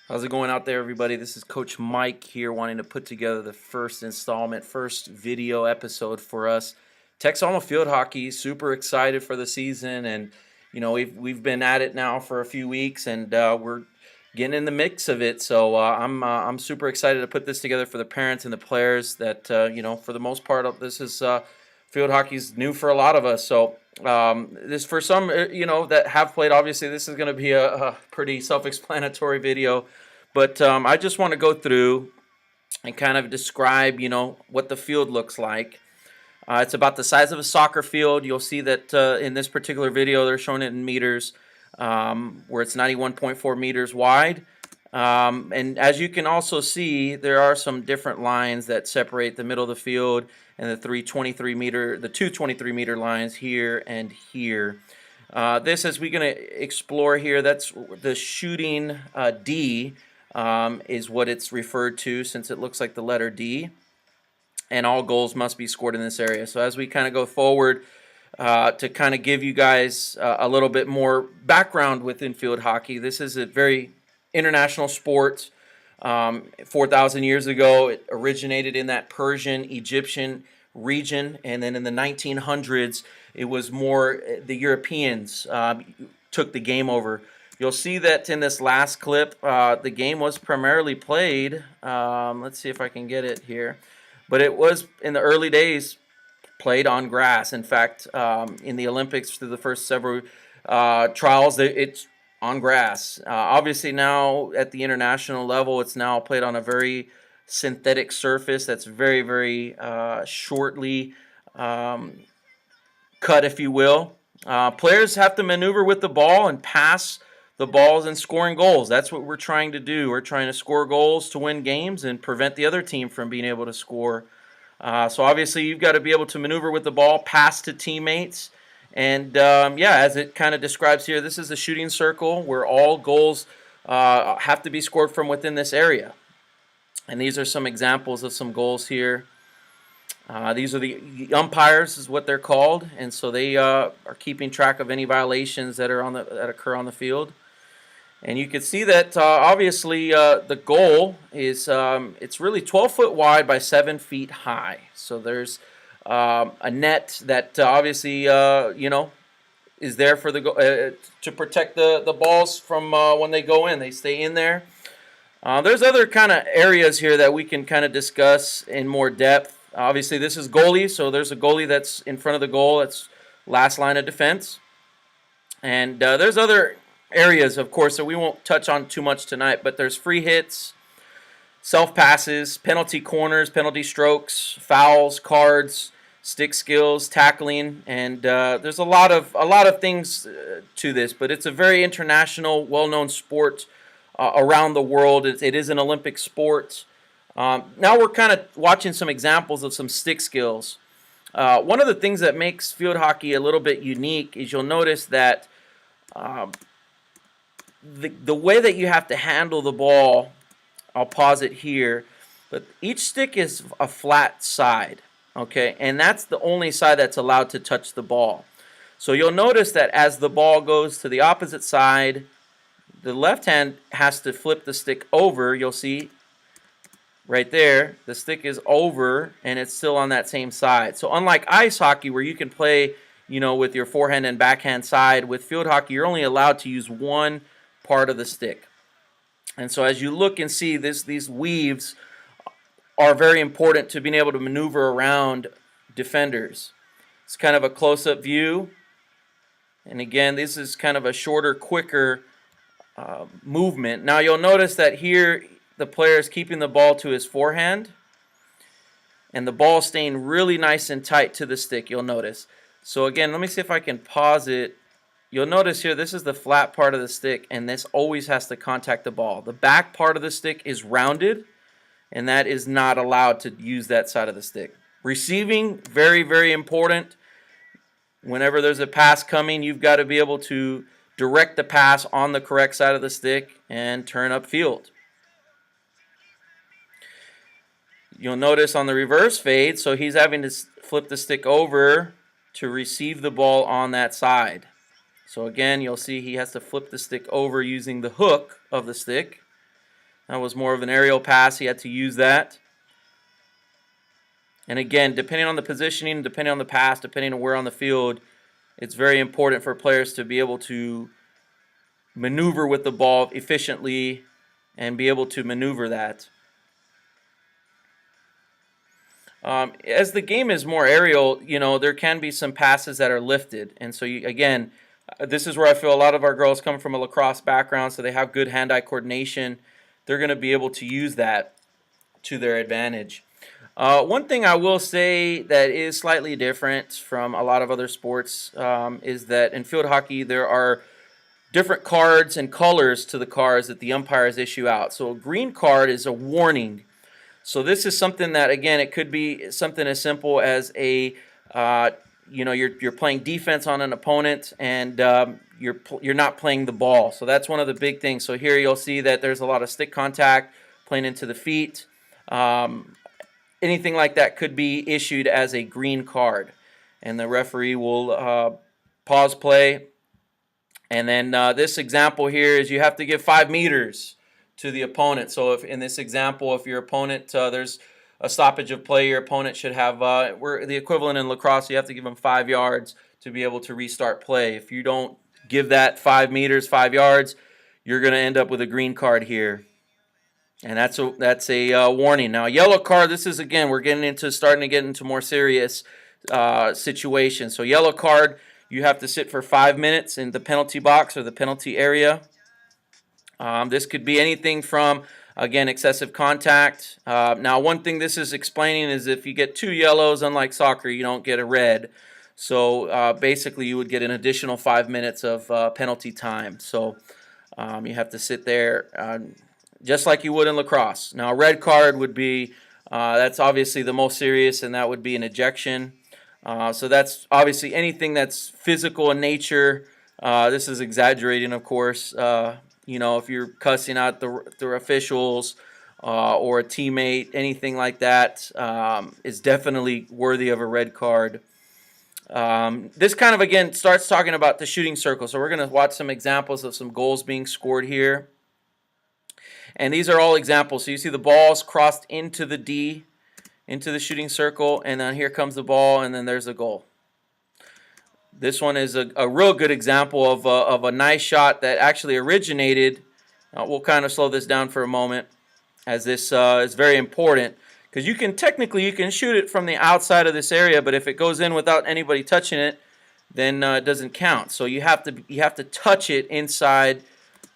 How's it going out there, everybody? This is Coach Mike here, wanting to put together the first installment, first video episode for us. Texoma field hockey, super excited for the season, and we've been at it now for a few weeks, and we're getting in the mix of it. So I'm super excited to put this together for the parents and the players. That for the most part, this is field hockey's new for a lot of us. So this for some that have played, obviously this is going to be a pretty self-explanatory video, but I just want to go through and kind of describe what the field looks like. It's about the size of a soccer field. You'll see that in this particular video they're showing it in meters, where it's 91.4 meters wide. And as you can also see, there are some different lines that separate the middle of the field and the 223 meter lines here and here. This, as we're going to explore here, that's the shooting D, is what it's referred to, since it looks like the letter D. And all goals must be scored in this area. So as we kind of go forward, to kind of give you guys a little bit more background within field hockey, this is a very international sport. 4,000 years ago, it originated in that Persian, Egyptian region, and then in the 1900s, it was more the Europeans took the game over. You'll see that in this last clip, the game was primarily played. Let's see if I can get it here. But it was, in the early days, played on grass. In fact, in the Olympics, through the first several trials, it's on grass. Obviously now at the international level, it's now played on a very synthetic surface that's very, very shortly cut, if you will. Players have to maneuver with the ball and pass the balls and scoring goals. That's what we're trying to do. We're trying to score goals to win games and prevent the other team from being able to score. So obviously you've got to be able to maneuver with the ball, pass to teammates. And as it kind of describes here, this is a shooting circle where all goals have to be scored from within this area. And these are some examples of some goals here. These are the umpires, is what they're called, and so they are keeping track of any violations that occur on the field. And you can see that obviously the goal is it's really 12 foot wide by 7 feet high. So there's a net that obviously is there for the to protect the balls from when they go in. They stay in there. There's other kind of areas here that we can kind of discuss in more depth. Obviously, this is goalie, so there's a goalie that's in front of the goal. That's last line of defense. And there's other areas, of course, that we won't touch on too much tonight, but there's free hits, self-passes, penalty corners, penalty strokes, fouls, cards, stick skills, tackling, and there's a lot of things to this, but it's a very international, well-known sport around the world. It is an Olympic sport. Now we're kind of watching some examples of some stick skills. One of the things that makes field hockey a little bit unique is you'll notice that the way that you have to handle the ball, I'll pause it here, but each stick is a flat side, okay? And that's the only side that's allowed to touch the ball. So you'll notice that as the ball goes to the opposite side, the left hand has to flip the stick over. You'll see right there, the stick is over and it's still on that same side. So unlike ice hockey, where you can play, with your forehand and backhand side, with field hockey, you're only allowed to use one part of the stick. And so as you look and see these weaves are very important to being able to maneuver around defenders. It's kind of a close-up view. And again, this is kind of a shorter, quicker movement. Now you'll notice that here the player is keeping the ball to his forehand, and the ball staying really nice and tight to the stick, you'll notice. So again, let me see if I can pause it. You'll notice here, this is the flat part of the stick, and this always has to contact the ball. The back part of the stick is rounded, and that is not allowed to use that side of the stick. Receiving, very, very important. Whenever there's a pass coming, you've got to be able to direct the pass on the correct side of the stick and turn upfield. You'll notice on the reverse fade, so he's having to flip the stick over to receive the ball on that side. So again, you'll see he has to flip the stick over using the hook of the stick. That was more of an aerial pass. He had to use that. And again, depending on the positioning, depending on the pass, depending on where on the field, it's very important for players to be able to maneuver with the ball efficiently and be able to maneuver that. As the game is more aerial, there can be some passes that are lifted. And so, again, this is where I feel a lot of our girls come from a lacrosse background, so they have good hand-eye coordination. They're going to be able to use that to their advantage. One thing I will say that is slightly different from a lot of other sports is that in field hockey there are different cards and colors to the cards that the umpires issue out. So a green card is a warning. So this is something that, again, it could be something as simple as you're playing defense on an opponent and you're not playing the ball. So that's one of the big things. So here you'll see that there's a lot of stick contact playing into the feet. Anything like that could be issued as a green card, and the referee will pause play. And then this example here is you have to give 5 meters to the opponent. So if in this example, if your opponent, there's a stoppage of play, your opponent should have, we're the equivalent in lacrosse, you have to give them 5 yards to be able to restart play. If you don't give that 5 meters, 5 yards, you're going to end up with a green card here. And that's a warning. Now, yellow card, this is, again, we're starting to get into more serious situations. So yellow card, you have to sit for 5 minutes in the penalty box or the penalty area. This could be anything from, again, excessive contact. Now, one thing this is explaining is if you get 2 yellows, unlike soccer, you don't get a red. So basically, you would get an additional 5 minutes of penalty time. So you have to sit there just like you would in lacrosse. Now, a red card would be, that's obviously the most serious, and that would be an ejection. So that's obviously anything that's physical in nature. This is exaggerating, of course. If you're cussing out the officials or a teammate, anything like that is definitely worthy of a red card. This kind of, again, starts talking about the shooting circle. So we're going to watch some examples of some goals being scored here. And these are all examples. So you see the ball's crossed into the D, into the shooting circle, and then here comes the ball, and then there's a goal. This one is a real good example of a nice shot that actually originated. We'll kind of slow this down for a moment, as this is very important, because you can shoot it from the outside of this area, but if it goes in without anybody touching it, then it doesn't count. So you have to touch it inside.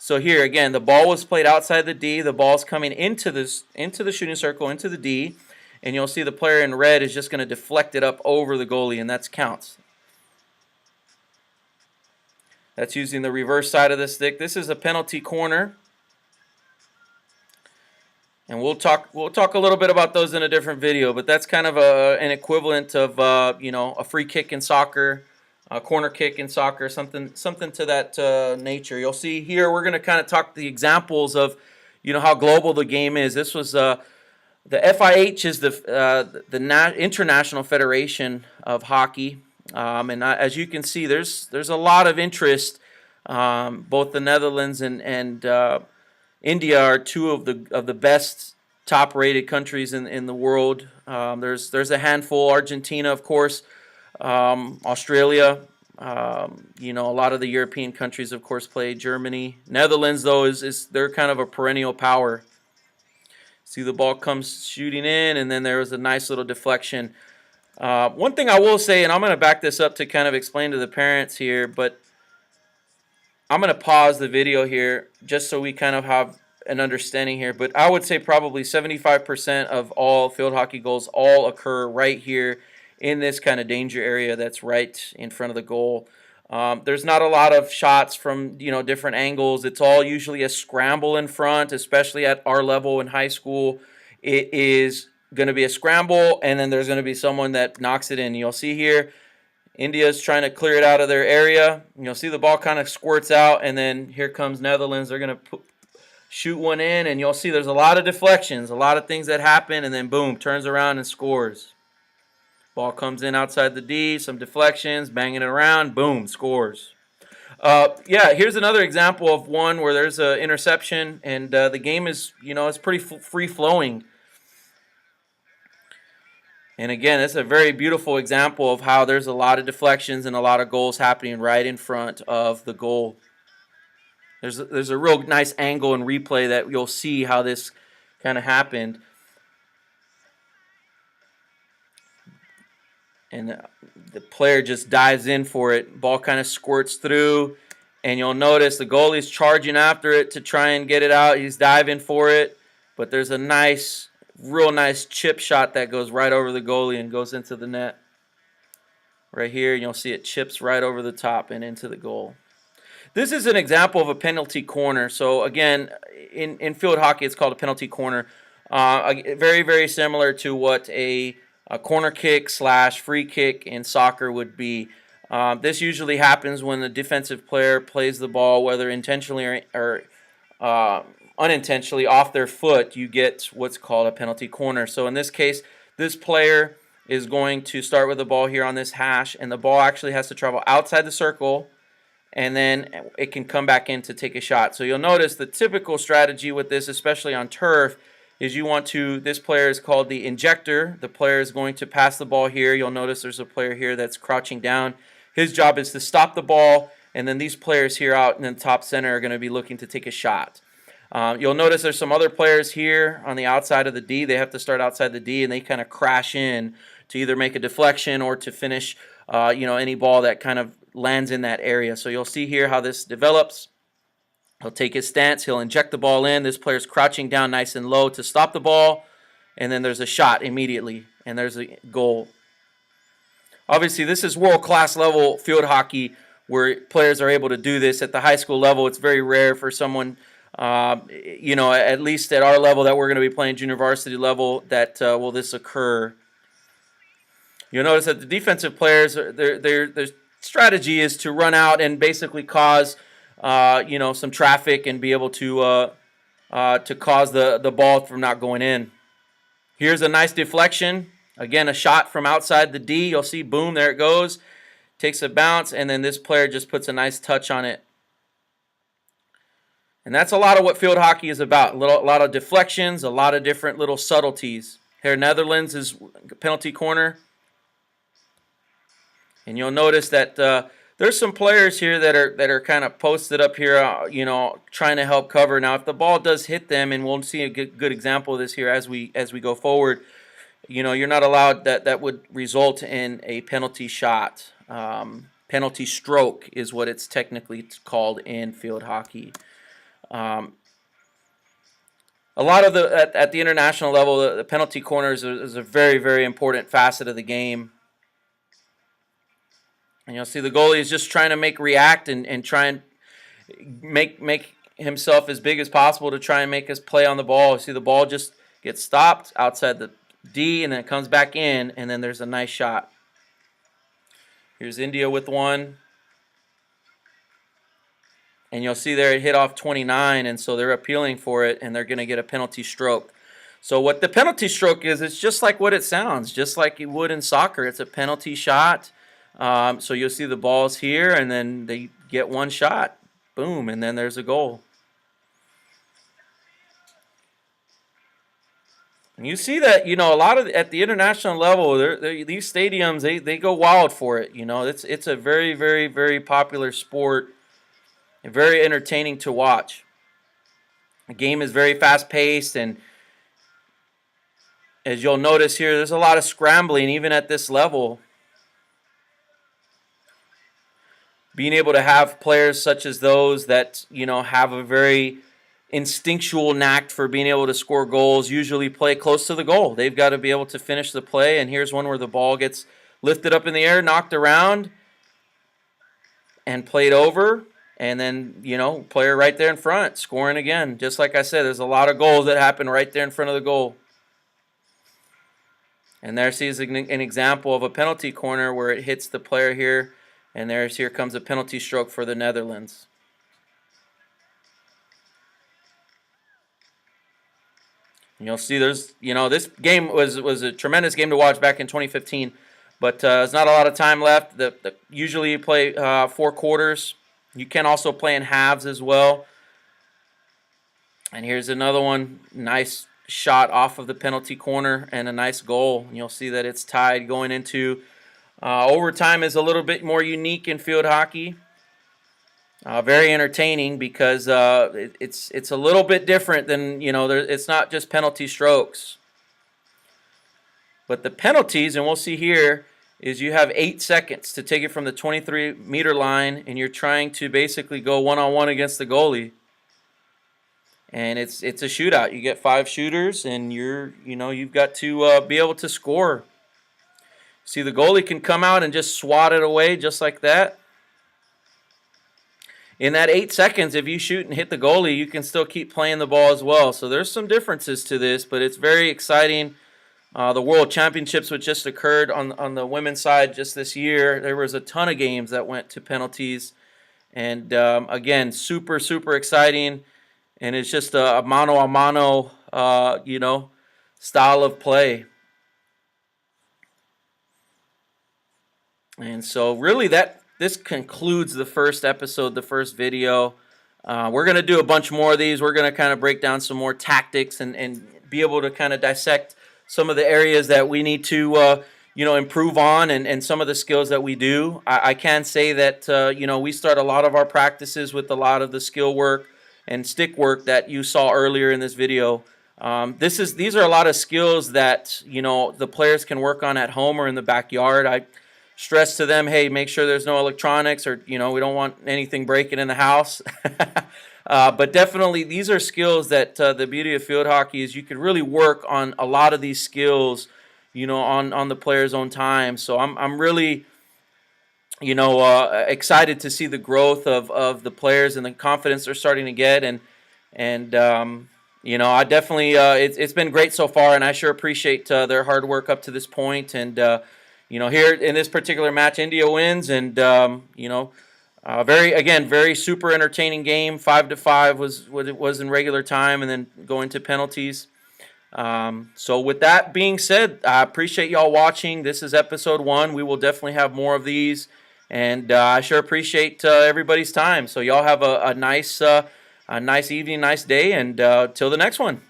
So here again, the ball was played outside the D. The ball's coming into the shooting circle, into the D, and you'll see the player in red is just going to deflect it up over the goalie, and that counts. That's using the reverse side of the stick. This is a penalty corner, and we'll talk a little bit about those in a different video. But that's kind of an equivalent of a free kick in soccer. A corner kick in soccer, something to that nature. You'll see here we're going to kind of talk the examples of, how global the game is. This was the FIH is the International Federation of Hockey, and as you can see, there's a lot of interest. Both the Netherlands and India are two of the best top-rated countries in the world. There's a handful. Argentina, of course. Australia, a lot of the European countries, of course, play. Germany, Netherlands, though, they're kind of a perennial power. See the ball comes shooting in, and then there was a nice little deflection. One thing I will say, and I'm going to back this up to kind of explain to the parents here, but I'm going to pause the video here just so we kind of have an understanding here. But I would say probably 75% of all field hockey goals all occur right here in this kind of danger area that's right in front of the goal. There's not a lot of shots from different angles. It's all usually a scramble in front, especially at our level in high school. It is going to be a scramble, and then there's going to be someone that knocks it in. You'll see here, India's trying to clear it out of their area. You'll see the ball kind of squirts out, and then here comes Netherlands. They're going to shoot one in, and you'll see there's a lot of deflections, a lot of things that happen, and then boom, turns around and scores. Ball comes in outside the D, some deflections, banging it around, boom, scores. Yeah, here's another example of one where there's an interception, and the game is, it's pretty free flowing. And again, it's a very beautiful example of how there's a lot of deflections and a lot of goals happening right in front of the goal. There's a real nice angle and replay that you'll see how this kind of happened. And the player just dives in for it. Ball kind of squirts through, and you'll notice the goalie's charging after it to try and get it out. He's diving for it, but there's a real nice chip shot that goes right over the goalie and goes into the net. Right here, you'll see it chips right over the top and into the goal. This is an example of a penalty corner. So again, in field hockey, it's called a penalty corner. Very, very similar to what a corner kick / free kick in soccer would be. This usually happens when the defensive player plays the ball, whether intentionally or unintentionally, off their foot. You get what's called a penalty corner. So in this case, this player is going to start with the ball here on this hash, and the ball actually has to travel outside the circle, and then it can come back in to take a shot. So you'll notice the typical strategy with this, especially on turf, is this player is called the injector. The player is going to pass the ball here. You'll notice there's a player here that's crouching down. His job is to stop the ball, and then these players here out in the top center are going to be looking to take a shot. You'll notice there's some other players here on the outside of the D. They have to start outside the D, and they kind of crash in to either make a deflection or to finish any ball that kind of lands in that area. So you'll see here how this develops. He'll take his stance. He'll inject the ball in. This player's crouching down nice and low to stop the ball, and then there's a shot immediately, and there's a goal. Obviously, this is world-class level field hockey where players are able to do this. At the high school level, it's very rare for someone, at least at our level that we're going to be playing junior varsity level, that will this occur. You'll notice that the defensive players, their strategy is to run out and basically cause, some traffic and be able to cause the ball from not going in. Here's a nice deflection. Again, a shot from outside the D. You'll see, boom, there it goes. Takes a bounce, and then this player just puts a nice touch on it. And that's a lot of what field hockey is about. A lot of deflections, a lot of different little subtleties. Here, Netherlands is penalty corner. And you'll notice that there's some players here that are kind of posted up here, trying to help cover. Now, if the ball does hit them, and we'll see a good example of this here as we go forward, you're not allowed, that would result in a penalty shot. Penalty stroke is what it's technically called in field hockey. A lot of at the international level, the penalty corners is a very, very important facet of the game. And you'll see the goalie is just trying to react and try and make himself as big as possible to try and make us play on the ball. You see the ball just gets stopped outside the D, and then it comes back in, and then there's a nice shot. Here's India with one. And you'll see there it hit off 29, and so they're appealing for it, and they're going to get a penalty stroke. So what the penalty stroke is, it's just like what it sounds, just like you would in soccer. It's a penalty shot. So you'll see the balls here, and then they get one shot. Boom, and then there's a goal. And you see that, a lot of at the international level, these stadiums, they go wild for it. It's a very, very, very popular sport and very entertaining to watch. The game is very fast-paced, and as you'll notice here, there's a lot of scrambling even at this level. Being able to have players such as those that, have a very instinctual knack for being able to score goals, usually play close to the goal. They've got to be able to finish the play, and here's one where the ball gets lifted up in the air, knocked around, and played over, and then, player right there in front, scoring again. Just like I said, there's a lot of goals that happen right there in front of the goal. And there's an example of a penalty corner where it hits the player here, and here comes a penalty stroke for the Netherlands. And you'll see this game was a tremendous game to watch back in 2015, but there's not a lot of time left. Usually you play 4 quarters. You can also play in halves as well. And here's another one. Nice shot off of the penalty corner and a nice goal. And you'll see that it's tied going into overtime. Is a little bit more unique in field hockey. Very entertaining because it's a little bit different than, it's not just penalty strokes. But the penalties, and we'll see here, is you have 8 seconds to take it from the 23-meter line, and you're trying to basically go one-on-one against the goalie. And it's a shootout. You get 5 shooters, and you've got to be able to score. See, the goalie can come out and just swat it away just like that. In that 8 seconds, if you shoot and hit the goalie, you can still keep playing the ball as well. So there's some differences to this, but it's very exciting. The World Championships, which just occurred on the women's side just this year, there was a ton of games that went to penalties. And again, super, super exciting. And it's just a mano-a-mano, style of play. And so really this concludes the first episode, the first video. We're going to do a bunch more of these. We're going to kind of break down some more tactics and be able to kind of dissect some of the areas that we need to improve on and some of the skills that we do. I can say that we start a lot of our practices with a lot of the skill work and stick work that you saw earlier in this video. These are a lot of skills that the players can work on at home or in the backyard. I stress to them, hey, make sure there's no electronics or we don't want anything breaking in the house. But definitely these are skills that the beauty of field hockey is you can really work on a lot of these skills on the player's own time. So I'm really excited to see the growth of the players and the confidence they're starting to get. And I definitely, it's been great so far, and I sure appreciate their hard work up to this point. And, here in this particular match, India wins, and, very super entertaining game. 5-5 was what it was in regular time, and then going to penalties. So with that being said, I appreciate y'all watching. This is episode 1. We will definitely have more of these, and I sure appreciate everybody's time. So y'all have a nice evening, nice day, and till the next one.